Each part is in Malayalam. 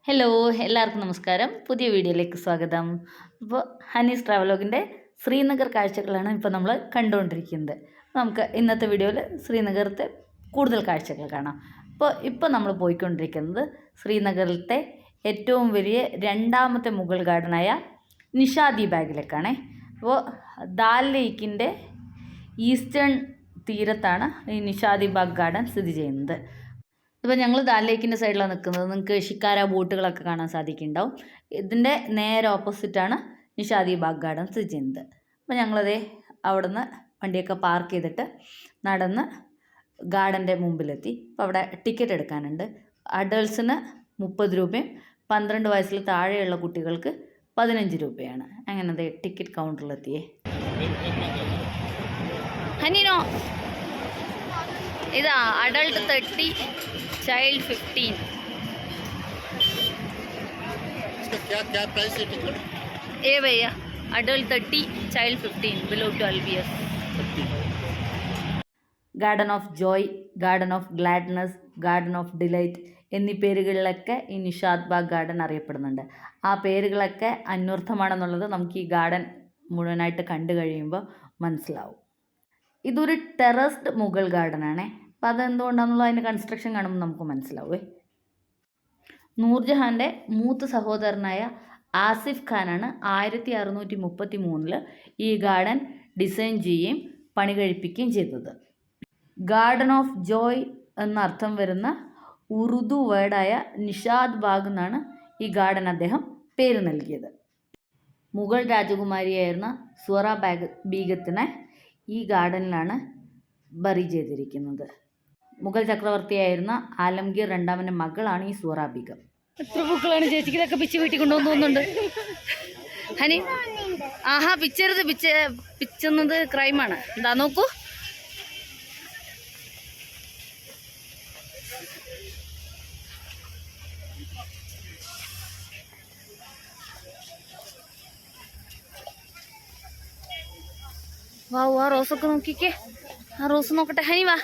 ഹലോ, എല്ലാവർക്കും നമസ്കാരം. പുതിയ വീഡിയോയിലേക്ക് സ്വാഗതം. ഇപ്പോൾ ഹനീസ് ട്രാവലോഗിൻ്റെ ശ്രീനഗർ കാഴ്ചകളാണ് ഇപ്പോൾ നമ്മൾ കണ്ടുകൊണ്ടിരിക്കുന്നത്. നമുക്ക് ഇന്നത്തെ വീഡിയോയിൽ ശ്രീനഗരത്തെ കൂടുതൽ കാഴ്ചകൾ കാണാം. ഇപ്പോൾ നമ്മൾ പോയിക്കൊണ്ടിരിക്കുന്നത് ശ്രീനഗറിലത്തെ ഏറ്റവും വലിയ രണ്ടാമത്തെ മുഗൾ ഗാർഡനായ നിഷാദി ബാഗിലേക്കാണ്. അപ്പോൾ ദാൽ ലേക്കിൻ്റെ ഈസ്റ്റേൺ തീരത്താണ് ഈ നിഷാദി ബാഗ് ഗാർഡൻ സ്ഥിതി ചെയ്യുന്നത്. ഇപ്പോൾ ഞങ്ങൾ ദാൽ ലേക്കിൻ്റെ സൈഡിലാണ് നിൽക്കുന്നത്. നിങ്ങൾക്ക് ഷിക്കാര ബോട്ടുകളൊക്കെ കാണാൻ സാധിക്കുന്നുണ്ടാവും. ഇതിൻ്റെ നേരെ ഓപ്പോസിറ്റാണ് നിഷാദി ബാഗ് ഗാർഡൻ സ്ഥിതി ചെയ്യുന്നത്. അപ്പോൾ ഞങ്ങളതേ അവിടെ നിന്ന് വണ്ടിയൊക്കെ പാർക്ക് ചെയ്തിട്ട് നടന്ന് ഗാർഡൻ്റെ മുമ്പിലെത്തി. അപ്പോൾ അവിടെ ടിക്കറ്റ് എടുക്കാനുണ്ട്. അഡൾട്ട്സിന് 30 രൂപയും 12 വയസ്സിൽ താഴെയുള്ള കുട്ടികൾക്ക് 15 രൂപയാണ്. അങ്ങനെ ടിക്കറ്റ് കൗണ്ടറിലെത്തിയേ. ഹനീനോ ഇതാ അഡൾട്ട് 30, चाइल्ड 15. इसका क्या प्राइस है टिकट? ए भैया adult 30, child 15, below 12 years. Garden of Joy, garden of gladness, garden of delight എന്നീ പേരുകളിലൊക്കെ ഈ നിഷാദ് ബാഗ് ഗാർഡൻ അറിയപ്പെടുന്നുണ്ട്. ആ പേരുകളൊക്കെ അന്വർത്ഥമാണെന്നുള്ളത് നമുക്ക് ഈ ഗാർഡൻ മുഴുവനായിട്ട് കണ്ടു കഴിയുമ്പോൾ മനസ്സിലാവും. ഇതൊരു ടെറസ്ഡ് മുഗൾ ഗാർഡനാണേ. അപ്പോൾ അതെന്തുകൊണ്ടാണെന്നുള്ളത് അതിൻ്റെ കൺസ്ട്രക്ഷൻ കാണുമ്പോൾ നമുക്ക് മനസ്സിലാവേ. നൂർജഹാൻ്റെ മൂത്ത സഹോദരനായ ആസിഫ് ഖാനാണ് 1633 ഈ ഗാർഡൻ ഡിസൈൻ ചെയ്യുകയും പണി കഴിപ്പിക്കുകയും ചെയ്തത്. ഗാർഡൻ ഓഫ് ജോയ് എന്നർത്ഥം വരുന്ന ഉറുദു വേർഡായ നിഷാദ് ബാഗ് എന്നാണ് ഈ ഗാർഡൻ അദ്ദേഹം പേര് നൽകിയത്. മുഗൾ രാജകുമാരിയായിരുന്ന സുറ ബീഗത്തിനെ ഈ ഗാർഡനിലാണ് ബറി ചെയ്തിരിക്കുന്നത്. മുഗൾ ചക്രവർത്തിയായിരുന്ന ആലംഗീർ രണ്ടാമൻ്റെ മകളാണ് ഈ സൂറ ബീഗം. എത്ര പൂക്കളാണ് ചേച്ചിക്ക് ഇതൊക്കെ പിച്ച് വീട്ടിൽ കൊണ്ടുവന്നുണ്ട്. ഹനി ആഹാ പിച്ചരുത്, പിച്ചുന്നത് ക്രൈമാണ്. എന്താ നോക്കൂ. വാ ആ റോസൊക്കെ നോക്കിക്കേ. ആ റോസ് നോക്കട്ടെ. ഹനി വാ.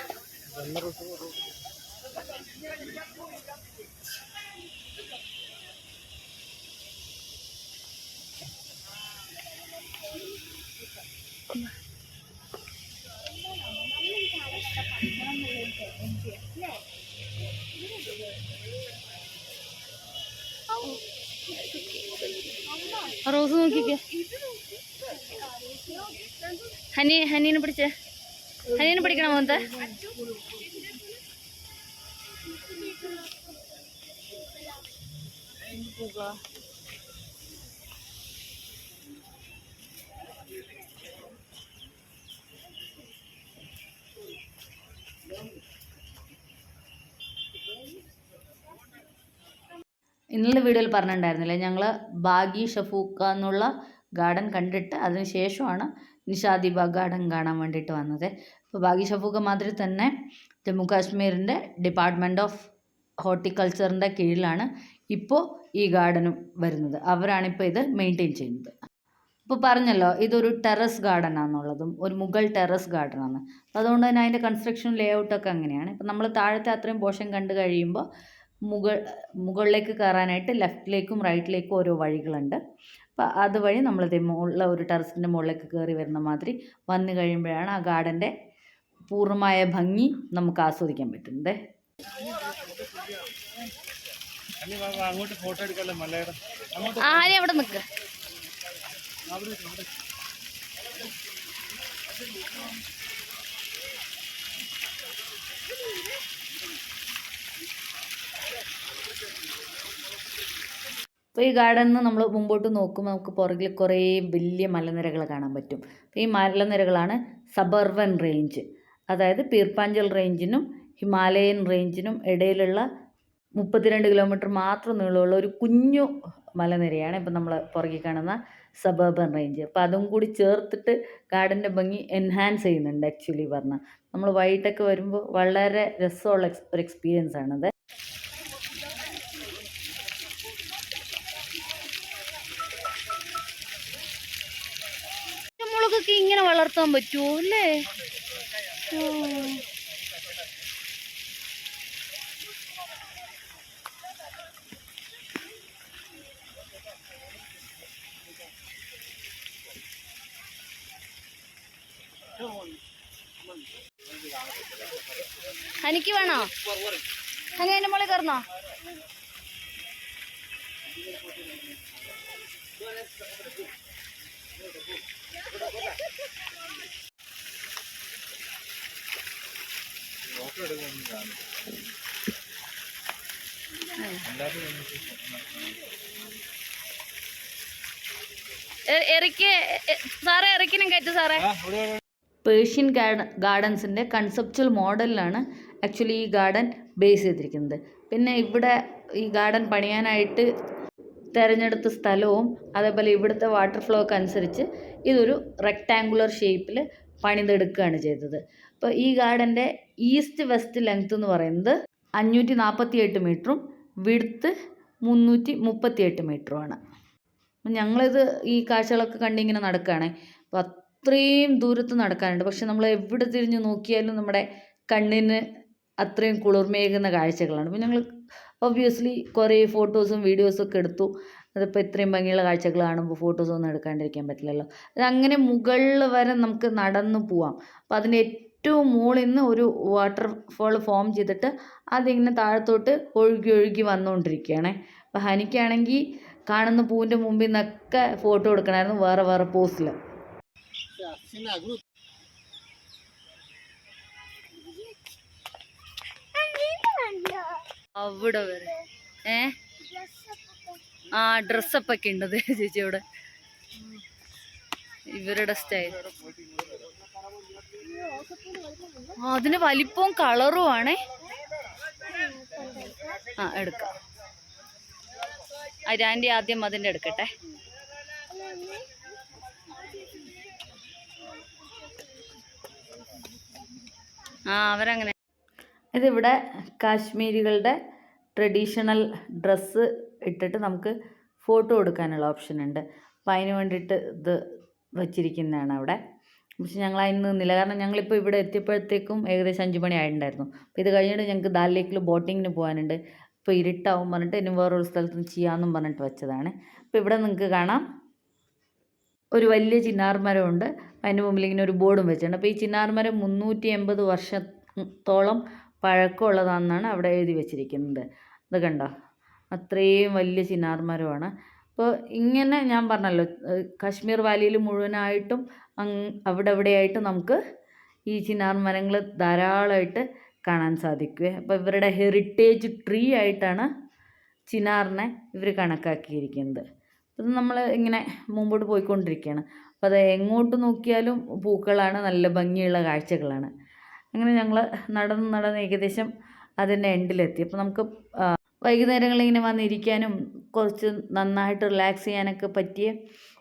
റോസ് നോക്കിക്കേ. ഹനീനെ പിടിച്ചേ. ഹനീനെ പിടിക്കണം മോന്തെ. ഇന്നലെ വീഡിയോയിൽ പറഞ്ഞിട്ടുണ്ടായിരുന്നില്ലേ, ഞങ്ങൾ ബാഗി ഷഫൂക്ക എന്നുള്ള ഗാർഡൻ കണ്ടിട്ട് അതിന് ശേഷമാണ് നിഷാദി ബാഗ് ഗാർഡൻ കാണാൻ വേണ്ടിയിട്ട് വന്നത്. ഇപ്പോൾ ബാഗി ഷഫൂക്ക മാതിരി തന്നെ ജമ്മു കാശ്മീരിൻ്റെ ഡിപ്പാർട്ട്മെൻറ്റ് ഓഫ് ഹോർട്ടിക്കൾച്ചറിൻ്റെ കീഴിലാണ് ഇപ്പോൾ ഈ ഗാർഡനും വരുന്നത്. അവരാണിപ്പോൾ ഇത് മെയിൻറ്റെയിൻ ചെയ്യുന്നത്. ഇപ്പോൾ പറഞ്ഞല്ലോ ഇതൊരു ടെറസ് ഗാർഡൻ ആണെന്നുള്ളതും ഒരു മുഗൾ ടെറസ് ഗാർഡനാണ്. അപ്പോൾ അതുകൊണ്ട് തന്നെ അതിൻ്റെ കൺസ്ട്രക്ഷൻ ലേഔട്ടൊക്കെ അങ്ങനെയാണ്. ഇപ്പോൾ നമ്മൾ താഴത്തെ അത്രയും പോർഷൻ കണ്ടു കഴിയുമ്പോൾ മുകളിലേക്ക് കയറാനായിട്ട് ലെഫ്റ്റിലേക്കും റൈറ്റിലേക്കും ഓരോ വഴികളുണ്ട്. അപ്പോൾ അതുവഴി നമ്മളിത് മുകളിൽ ഒരു ടെറസിൻ്റെ മുകളിലേക്ക് കയറി വരുന്ന മാതിരി വന്നു കഴിയുമ്പോഴാണ് ആ ഗാർഡൻ്റെ പൂർണ്ണമായ ഭംഗി നമുക്ക് ആസ്വദിക്കാൻ പറ്റുന്നത്. ആരെ അവിടെ നിൽക്കുക. അപ്പോൾ ഈ ഗാർഡനിൽ നിന്ന് നമ്മൾ മുമ്പോട്ട് നോക്കുമ്പോൾ നമുക്ക് പുറകിൽ കുറേ വലിയ മലനിരകൾ കാണാൻ പറ്റും. അപ്പോൾ ഈ മലനിരകളാണ് സബർവൻ റേഞ്ച്. അതായത് പീർപ്പാഞ്ചൽ റേഞ്ചിനും ഹിമാലയൻ റേഞ്ചിനും ഇടയിലുള്ള 32 കിലോമീറ്റർ മാത്രം നീളമുള്ള ഒരു കുഞ്ഞു മലനിരയാണ് ഇപ്പം നമ്മൾ പുറകിൽ കാണുന്ന സബർബൻ റേഞ്ച്. അപ്പോൾ അതും കൂടി ചേർത്തിട്ട് ഗാർഡൻ്റെ ഭംഗി എൻഹാൻസ് ചെയ്യുന്നുണ്ട്. ആക്ച്വലി പറഞ്ഞാൽ നമ്മൾ വൈകിട്ടൊക്കെ വരുമ്പോൾ വളരെ രസമുള്ള ഒരു എക്സ്പീരിയൻസ് ആണത്. മുളകൊക്കെ ഇങ്ങനെ വളർത്താൻ പറ്റുമോ അല്ലേ? ഹനിക്ക് വേണോ? ഹനി അതിൻ്റെ മുകളിൽ കയറുന്നോ? സാറേ ഇറക്കിനും കയറ്റു സാറേ. പേർഷ്യൻ ഗാർഡൻസിൻ്റെ കൺസെപ്ച്വൽ മോഡലിലാണ് ആക്ച്വലി ഈ ഗാർഡൻ ബേസ് ചെയ്തിരിക്കുന്നത്. പിന്നെ ഇവിടെ ഈ ഗാർഡൻ പണിയാനായിട്ട് തിരഞ്ഞെടുത്ത സ്ഥലവും അതേപോലെ ഇവിടുത്തെ വാട്ടർ ഫ്ലോ ഒക്കെ അനുസരിച്ച് ഇതൊരു റെക്ടാങ്കുലർ ഷേപ്പിൽ പണിതെടുക്കുകയാണ് ചെയ്തത്. അപ്പോൾ ഈ ഗാർഡൻ്റെ ഈസ്റ്റ് വെസ്റ്റ് ലെങ്ത് എന്ന് പറയുന്നത് 548 മീറ്ററും വിഡ്ത്ത് 338 മീറ്ററുമാണ്. ഞങ്ങളിത് ഈ കാഴ്ചകളൊക്കെ കണ്ടിങ്ങനെ നടക്കുകയാണ്. അപ്പോൾ അത്രയും ദൂരത്ത് നടക്കാനുണ്ട്. പക്ഷെ നമ്മൾ എവിടെ തിരിഞ്ഞ് നോക്കിയാലും നമ്മുടെ കണ്ണിന് അത്രയും കുളിർമയേകുന്ന കാഴ്ചകളാണ്. അപ്പോൾ ഞങ്ങൾ ഒബ്വിയസ്ലി കുറേ ഫോട്ടോസും വീഡിയോസും ഒക്കെ എടുത്തു. അതിപ്പോൾ ഇത്രയും ഭംഗിയുള്ള കാഴ്ചകൾ കാണുമ്പോൾ ഫോട്ടോസൊന്നും എടുക്കാണ്ടിരിക്കാൻ പറ്റില്ലല്ലോ. അതങ്ങനെ മുകളിൽ വരെ നമുക്ക് നടന്നു പോവാം. അപ്പോൾ അതിൻ്റെ ഏറ്റവും മുകളിൽ നിന്ന് ഒരു വാട്ടർ ഫോൾ ഫോം ചെയ്തിട്ട് അതിങ്ങനെ താഴത്തോട്ട് ഒഴുകി ഒഴുകി വന്നുകൊണ്ടിരിക്കുകയാണ്. അപ്പോൾ ഹനിക്കാണെങ്കിൽ കാണുന്ന പൂവിൻ്റെ മുമ്പിൽ നിന്നൊക്കെ ഫോട്ടോ എടുക്കണമായിരുന്നു വേറെ വേറെ പോസിൽ. അവിടെ വരെ ആ ഡ്രസ്സപ്പ് ഒക്കെ ഉണ്ട് ചേച്ചിയോടെ. ഇവരുടെ സ്റ്റൈൽ അതിന് വലിപ്പവും കളറും ആണേ. ആ എടുക്കാം. ആൻറ്റി ആദ്യം അതിൻ്റെ എടുക്കട്ടെ. അവരങ്ങനെ. ഇതിവിടെ കാശ്മീരികളുടെ ട്രഡീഷണൽ ഡ്രസ്സ് ഇട്ടിട്ട് നമുക്ക് ഫോട്ടോ എടുക്കാനുള്ള ഓപ്ഷൻ ഉണ്ട്. അപ്പോൾ അതിന് വേണ്ടിയിട്ട് ഇത് വച്ചിരിക്കുന്നതാണ് അവിടെ. പക്ഷെ ഞങ്ങൾ അതിന് നിന്നില്ല. കാരണം ഞങ്ങളിപ്പോൾ ഇവിടെ എത്തിയപ്പോഴത്തേക്കും ഏകദേശം 5 മണി ആയിട്ടുണ്ടായിരുന്നു. അപ്പോൾ ഇത് കഴിഞ്ഞിട്ട് ഞങ്ങൾക്ക് ദാൽ ലേക്കിൽ ബോട്ടിങ്ങിന് പോകാനുണ്ട്. ഇപ്പോൾ ഇരുട്ടാവും പറഞ്ഞിട്ട് ഇനി വേറൊരു സ്ഥലത്ത് ചെയ്യാമെന്നും പറഞ്ഞിട്ട് വെച്ചതാണ്. അപ്പോൾ ഇവിടെ നിങ്ങൾക്ക് കാണാം ഒരു വലിയ ചിന്നാർ മരമുണ്ട്. അതിൻ്റെ മുമ്പിൽ ഇങ്ങനെ ഒരു ബോർഡും വെച്ചിട്ടുണ്ട്. അപ്പോൾ ഈ ചിന്നാർ മരം 380 വർഷത്തോളം പഴക്കമുള്ളതാണെന്നാണ് അവിടെ എഴുതി വെച്ചിരിക്കുന്നത്. ഇത് കണ്ടോ, അത്രയും വലിയ ചിന്നാർ മരമാണ്. അപ്പോൾ ഇങ്ങനെ ഞാൻ പറഞ്ഞല്ലോ, കാശ്മീർ വാലിയിൽ മുഴുവനായിട്ടും അവിടെ എവിടെയായിട്ട് നമുക്ക് ഈ ചിന്നാർ മരങ്ങൾ ധാരാളമായിട്ട് കാണാൻ സാധിക്കുക. അപ്പോൾ ഇവരുടെ ഹെറിറ്റേജ് ട്രീ ആയിട്ടാണ് ചിനാറിനെ ഇവർ കണക്കാക്കിയിരിക്കുന്നത്. അത് നമ്മൾ ഇങ്ങനെ മുമ്പോട്ട് പോയിക്കൊണ്ടിരിക്കുകയാണ്. അപ്പോൾ അത് എങ്ങോട്ട് നോക്കിയാലും പൂക്കളാണ്, നല്ല ഭംഗിയുള്ള കാഴ്ചകളാണ്. അങ്ങനെ ഞങ്ങൾ നടന്ന് ഏകദേശം അതിൻ്റെ എൻഡിലെത്തി. അപ്പോൾ നമുക്ക് വൈകുന്നേരങ്ങളിൽ ഇങ്ങനെ വന്നിരിക്കാനും കുറച്ച് നന്നായിട്ട് റിലാക്സ് ചെയ്യാനൊക്കെ പറ്റിയ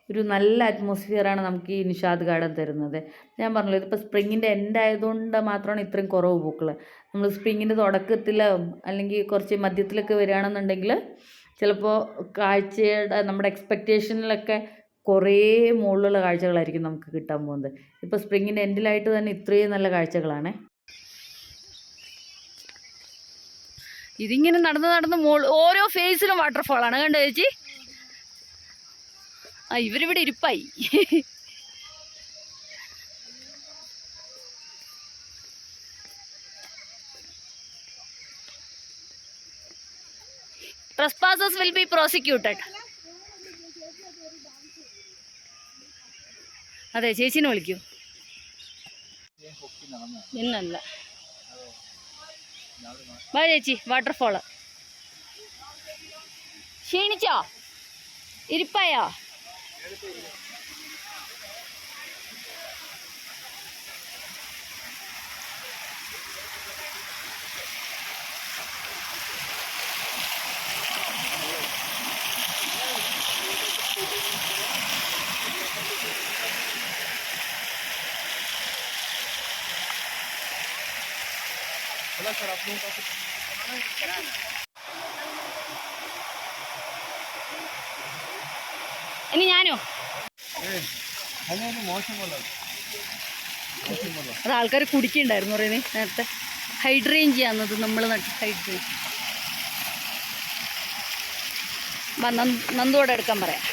ഒരു നല്ല അറ്റ്മോസ്ഫിയറാണ് നമുക്ക് ഈ നിഷാദ് ഗാർഡൻ തരുന്നത്. ഞാൻ പറഞ്ഞല്ലോ, ഇതിപ്പോൾ സ്പ്രിങ്ങിൻ്റെ എൻഡ് ആയതുകൊണ്ട് മാത്രമാണ് ഇത്രയും കുറവ് പൂക്കൾ. നമ്മൾ സ്പ്രിങ്ങിൻ്റെ തുടക്കത്തിൽ അല്ലെങ്കിൽ കുറച്ച് മധ്യത്തിലൊക്കെ വരികയാണെന്നുണ്ടെങ്കിൽ ചിലപ്പോൾ കാഴ്ചയുടെ നമ്മുടെ എക്സ്പെക്റ്റേഷനിലൊക്കെ കുറേ മുകളിലുള്ള കാഴ്ചകളായിരിക്കും നമുക്ക് കിട്ടാൻ പോകുന്നത്. ഇപ്പോൾ സ്പ്രിങ്ങിൻ്റെ എൻഡിലായിട്ട് തന്നെ ഇത്രയും നല്ല കാഴ്ചകളാണ്. ഇതിങ്ങനെ നടന്ന് ഓരോ ഫേസിലും വാട്ടർഫോളാണ്. കണ്ടോ ചേച്ചി? ഇവരിവിടെ ഇരിപ്പായി. Trespassers will be prosecuted. അതെ, ചേച്ചിനെ വിളിക്കൂ. ഇന്നല്ല, വാ ചേച്ചി. വാട്ടർഫോള് ക്ഷീണിച്ചോ? ഇരിപ്പായോ? ഇനി ഞാനോ? അത് ആൾക്കാർ കുടിക്കുന്നുണ്ടായിരുന്നു പറയുന്നത് നേരത്തെ. ഹൈഡ്രേഞ്ച് ചെയ്യാന്നത് നമ്മൾ നട്ട് ഹൈഡ്രേഞ്ച്. നന്ദോടെ എടുക്കാൻ പറയാം.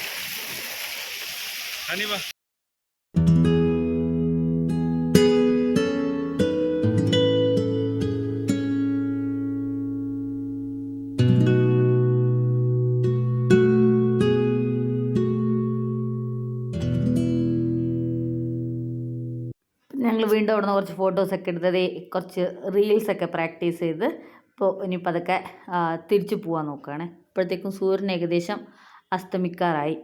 വീണ്ടും അവിടെ നിന്ന് കുറച്ച് ഫോട്ടോസൊക്കെ എടുത്തത്, കുറച്ച് റീൽസൊക്കെ പ്രാക്ടീസ് ചെയ്ത് ഇപ്പോൾ ഇനിയിപ്പോൾ അതൊക്കെ തിരിച്ചു പോകാൻ നോക്കുകയാണ്. ഇപ്പോഴത്തേക്കും സൂര്യൻ ഏകദേശം അസ്തമിക്കാറായി.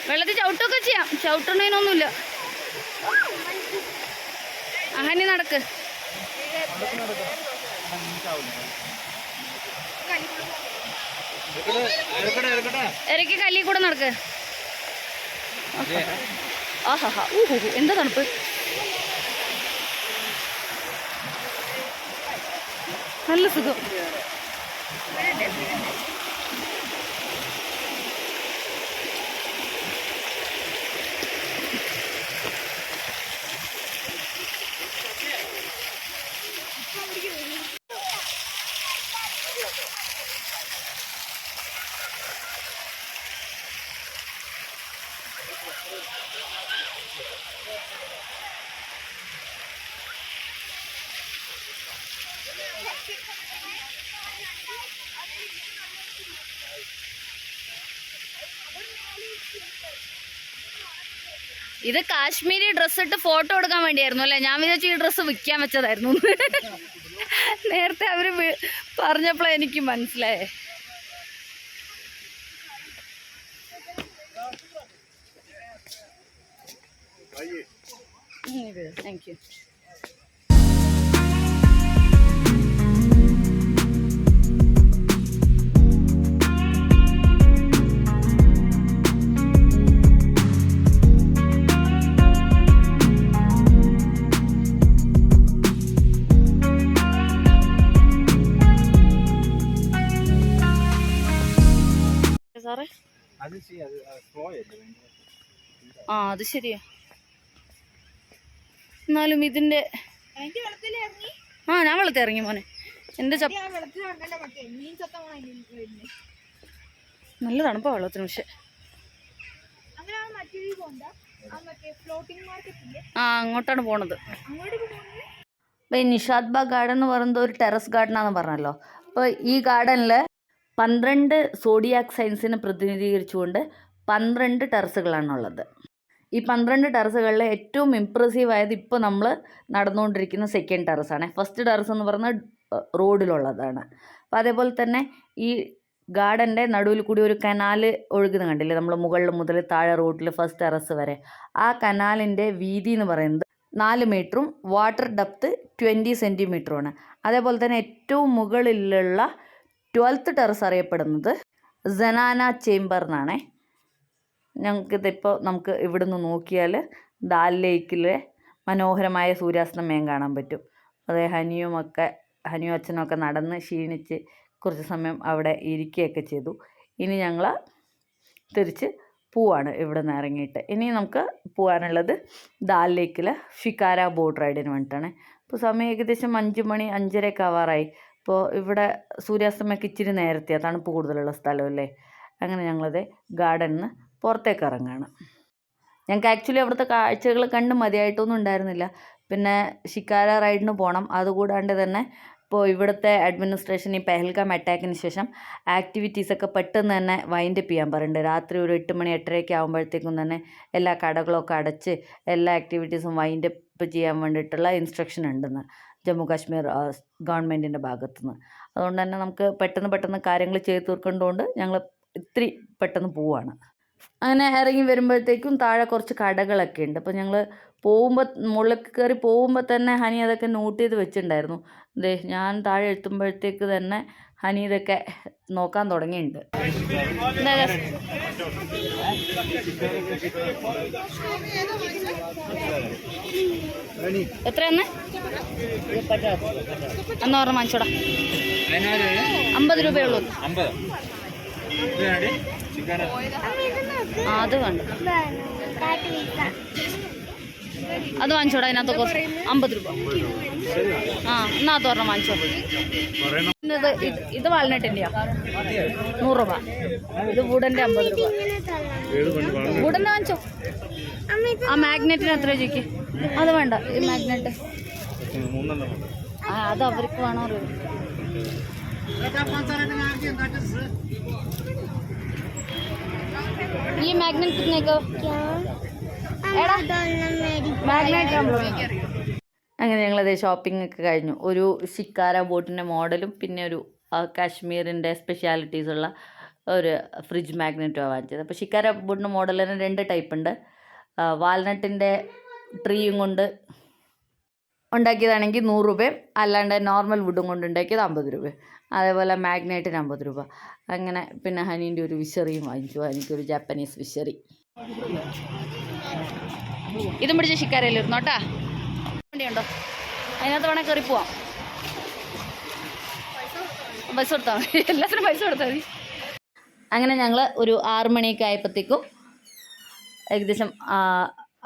വെള്ളത്തിൽ ചവിട്ടൊക്കെ ചെയ്യാം, ചവിട്ടണതിനൊന്നുമില്ല. ഹനി നടക്ക്. ഇറക്കി കല്ലി കൂടെ നടക്ക്. ആഹാ ഊഹു എന്താ തണുപ്പ്. നല്ല സുഖം. ഇത് കാശ്മീരി ഡ്രസ്സ് ഇട്ട് ഫോട്ടോ എടുക്കാൻ വേണ്ടിയായിരുന്നു അല്ലേ? ഞാൻ വിചാരിച്ചു ഈ ഡ്രസ്സ് വിൽക്കാൻ വെച്ചതായിരുന്നു. നേരത്തെ അവര് പറഞ്ഞപ്പോഴേ എനിക്ക് മനസ്സിലായേ. Thank you. സാറേ ആ അത് ശരിയാ. എന്നാലും ഇതിന്റെ ഞാൻ വെള്ളത്തിൽ ഇറങ്ങി മോനെ. എന്റെ നല്ല തണുപ്പാ വെള്ളത്തിന്. പക്ഷെ അങ്ങോട്ടാണ് പോണത്. ഈ നിഷാദ് ബാഗ് ഗാർഡൻ എന്ന് പറയുന്നത് ഒരു ടെറസ് ഗാർഡനാന്ന് പറഞ്ഞല്ലോ. അപ്പോൾ ഈ ഗാർഡനിൽ 12 സോഡിയാക് സൈൻസിനെ പ്രതിനിധീകരിച്ചുകൊണ്ട് 12 ടെറസുകളാണുള്ളത്. ഈ 12 ടെറസുകളിൽ ഏറ്റവും ഇമ്പ്രസീവ് ആയത് ഇപ്പോൾ നമ്മൾ നടന്നുകൊണ്ടിരിക്കുന്ന സെക്കൻഡ് ടെറസാണ്. ഫസ്റ്റ് ടെറസ് എന്ന് പറയുന്നത് റോഡിലുള്ളതാണ്. അപ്പോൾ അതേപോലെ തന്നെ ഈ ഗാർഡൻ്റെ നടുവിൽ കൂടി ഒരു കനാൽ ഒഴുകുന്ന കണ്ടില്ലേ, നമ്മൾ മുകളിൽ മുതൽ താഴെ റോഡിൽ ഫസ്റ്റ് ടെറസ് വരെ. ആ കനാലിൻ്റെ വീതി എന്ന് പറയുന്നത് 4 മീറ്ററും വാട്ടർ ഡെപ്ത് 20 സെൻറ്റിമീറ്ററുമാണ്. അതേപോലെ തന്നെ ഏറ്റവും മുകളിലുള്ള 12th ടെറസ് അറിയപ്പെടുന്നത് സനാന ചേംബർ എന്നാണേ. നമുക്ക് ഇവിടുന്ന് നോക്കിയാൽ ദാൽ ലേക്കിലെ മനോഹരമായ സൂര്യാസ്തമയം കാണാൻ പറ്റും. അതേ ഹനിയും അച്ഛനൊക്കെ നടന്ന് ക്ഷീണിച്ച് കുറച്ച് സമയം അവിടെ ഇരിക്കുകയൊക്കെ ചെയ്തു. ഇനി ഞങ്ങൾ തിരിച്ച് പോവാണ് ഇവിടെ നിന്ന് ഇറങ്ങിയിട്ട്. ഇനി നമുക്ക് പോകാനുള്ളത് ദാൽ ലേക്കിലെ ഷിക്കാര ബോട്ട് റൈഡിന് വേണ്ടിയിട്ടാണ്. ഇപ്പോൾ സമയം ഏകദേശം 5 മണി 5:30 ആവാറായി. ഇപ്പോൾ ഇവിടെ സൂര്യാസ്തമയൊക്കെ ഇച്ചിരി നേരത്തെയാണ്, തണുപ്പ് കൂടുതലുള്ള സ്ഥലമല്ലേ. അങ്ങനെ ഞങ്ങളത് ഗാർഡനിൽ നിന്ന് പുറത്തേക്ക് ഇറങ്ങുകയാണ്. ഞങ്ങൾക്ക് ആക്ച്വലി അവിടുത്തെ കാഴ്ചകൾ കണ്ട് മതിയായിട്ടൊന്നും ഉണ്ടായിരുന്നില്ല. പിന്നെ ഷിക്കാര റൈഡിന് പോകണം. അതുകൂടാണ്ട് തന്നെ ഇപ്പോൾ ഇവിടുത്തെ അഡ്മിനിസ്ട്രേഷൻ ഈ പെഹൽഗാം അറ്റാക്കിന് ശേഷം ആക്ടിവിറ്റീസൊക്കെ പെട്ടെന്ന് തന്നെ വൈൻഡപ്പ് ചെയ്യാൻ പറയുന്നുണ്ട്. രാത്രി ഒരു 8 മണി 8:30 ആകുമ്പോഴത്തേക്കും തന്നെ എല്ലാ കടകളൊക്കെ അടച്ച് എല്ലാ ആക്ടിവിറ്റീസും വൈൻഡപ്പ് ചെയ്യാൻ വേണ്ടിയിട്ടുള്ള ഇൻസ്ട്രക്ഷൻ ഉണ്ടെന്ന് ജമ്മു കാശ്മീർ ഗവൺമെൻറ്റിൻ്റെ ഭാഗത്തുനിന്ന്. അതുകൊണ്ട് തന്നെ നമുക്ക് പെട്ടെന്ന് കാര്യങ്ങൾ ചെയ്ത് തീർക്കേണ്ടതുകൊണ്ട് ഞങ്ങൾ ഇത്തിരി പെട്ടെന്ന് പോവുകയാണ്. അങ്ങനെ ഇറങ്ങി വരുമ്പോഴത്തേക്കും താഴെ കുറച്ച് കടകളൊക്കെ ഉണ്ട്. അപ്പോൾ ഞങ്ങൾ മുകളിലേക്ക് കയറി പോകുമ്പോൾ തന്നെ ഹനി അതൊക്കെ നോട്ട് ചെയ്ത് വെച്ചിട്ടുണ്ടായിരുന്നു. ഞാൻ താഴെ എത്തുമ്പോഴത്തേക്ക് തന്നെ ഹനി ഇതൊക്കെ നോക്കാൻ തുടങ്ങിയിട്ടുണ്ട്. എത്രയാന്ന് എന്നാ പറഞ്ഞ വാങ്ങിച്ചോടാ. 50 രൂപയുള്ളൂ. അത് വേണ്ട, അത് വാങ്ങിച്ചോടാ. അതിനകത്ത് കുറച്ച് 50 രൂപ. എന്നാ അത് പറഞ്ഞ വാങ്ങിച്ചോ. ഇത് വാൾനട്ടിൻ്റെയാ 100 രൂപ. ഇത് വുഡൻ്റെ 50 രൂപ. വുഡൻ്റെ വാങ്ങിച്ചോ. ആ മാഗ്നറ്റിന് എത്ര ചോദിക്കും? അത് വേണ്ട, ഈ മാഗ്നറ്റ് അത് അവർക്ക് വേണോ അറിയോ. ये मैग्नेट कितने का मैग्नेट അങ്ങനെ ഞങ്ങളത് ഷോപ്പിംഗ് ഒക്കെ കഴിഞ്ഞു. ഒരു ഷിക്കാര ബോട്ടിൻ്റെ മോഡലും പിന്നെ ഒരു കാശ്മീരിൻ്റെ സ്പെഷ്യാലിറ്റീസുള്ള ഒരു ഫ്രിഡ്ജ് മാഗ്നറ്റുമാണ് വാങ്ങിച്ചത്. അപ്പോൾ ഷിക്കാര ബോട്ടിൻ്റെ മോഡലിന് 2 ടൈപ്പ് ഉണ്ട്. വാൽനട്ടിൻ്റെ ട്രീയും കൊണ്ട് ഉണ്ടാക്കിയതാണെങ്കിൽ 100 രൂപയും അല്ലാണ്ട് നോർമൽ വുഡും കൊണ്ട് ഉണ്ടാക്കിയത് 50 രൂപയും. അതേപോലെ മാഗ്നറ്റിന് 50 രൂപ. അങ്ങനെ പിന്നെ ഹനീൻ്റെ ഒരു വിഷറിയും വാങ്ങിച്ചു. എനിക്കൊരു ജാപ്പനീസ് വിഷറി. ഇതും പിടിച്ച ഷിക്കാരയിലിരുന്നോട്ടാ. വണ്ടിയുണ്ടോ? അതിനകത്ത് വേണേൽ കയറി പോവാം. പൈസ കൊടുത്താൽ മതി, എല്ലാത്തിനും പൈസ കൊടുത്താൽ മതി. അങ്ങനെ ഞങ്ങൾ ഒരു 6 മണിയൊക്കെ ആയപ്പോഴത്തേക്കും ഏകദേശം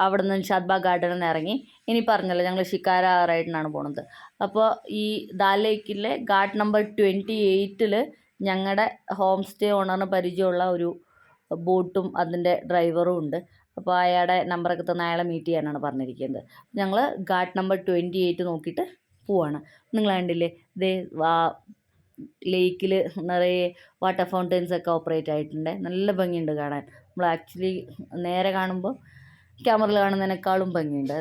അവിടെ നിന്ന് ഷാദ്ബാഗ് ഗാർഡനിൽ നിന്ന് ഇറങ്ങി. ഇനി പറഞ്ഞല്ലോ ഞങ്ങൾ ഷിക്കാര റൈഡിനാണ് പോണത്. അപ്പോൾ ഈ ദാൽ ലേക്കിലെ ഗാർഡ് നമ്പർ 28 ഞങ്ങളുടെ ഹോം സ്റ്റേ ഓണറിന് പരിചയമുള്ള ഒരു ബോട്ടും അതിൻ്റെ ഡ്രൈവറും ഉണ്ട്. അപ്പോൾ അയാളുടെ നമ്പറൊക്കെ തന്ന് അയാളെ മീറ്റ് ചെയ്യാനാണ് പറഞ്ഞിരിക്കുന്നത്. ഞങ്ങൾ ഗാർഡ് നമ്പർ 28 നോക്കിയിട്ട് പോവാണ്. നിങ്ങൾ കണ്ടില്ലേ, ഇതേ ലേക്കിൽ നിറയെ വാട്ടർ ഫൗണ്ടൻസൊക്കെ ഓപ്പറേറ്റ് ആയിട്ടുണ്ട്. നല്ല ഭംഗിയുണ്ട് കാണാൻ. നമ്മൾ ആക്ച്വലി നേരെ കാണുമ്പോൾ ക്യാമറയിൽ കാണുന്നതിനേക്കാളും ഭംഗിയുണ്ട്.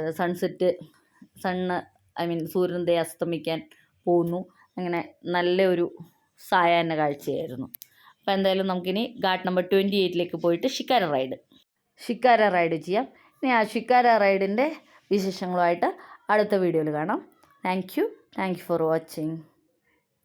സൂര്യൻ അസ്തമിക്കാൻ പോകുന്നു. അങ്ങനെ നല്ലൊരു സായാഹ്ന കാഴ്ചയായിരുന്നു. അപ്പോൾ എന്തായാലും നമുക്കിനി ഗാർഡ് നമ്പർ 28 പോയിട്ട് ഷിക്കാര റൈഡ് ചെയ്യാം. ഇനി ആ ഷിക്കാര റൈഡിൻ്റെ വിശേഷങ്ങളുമായിട്ട് അടുത്ത വീഡിയോയിൽ കാണാം. Thank you for watching.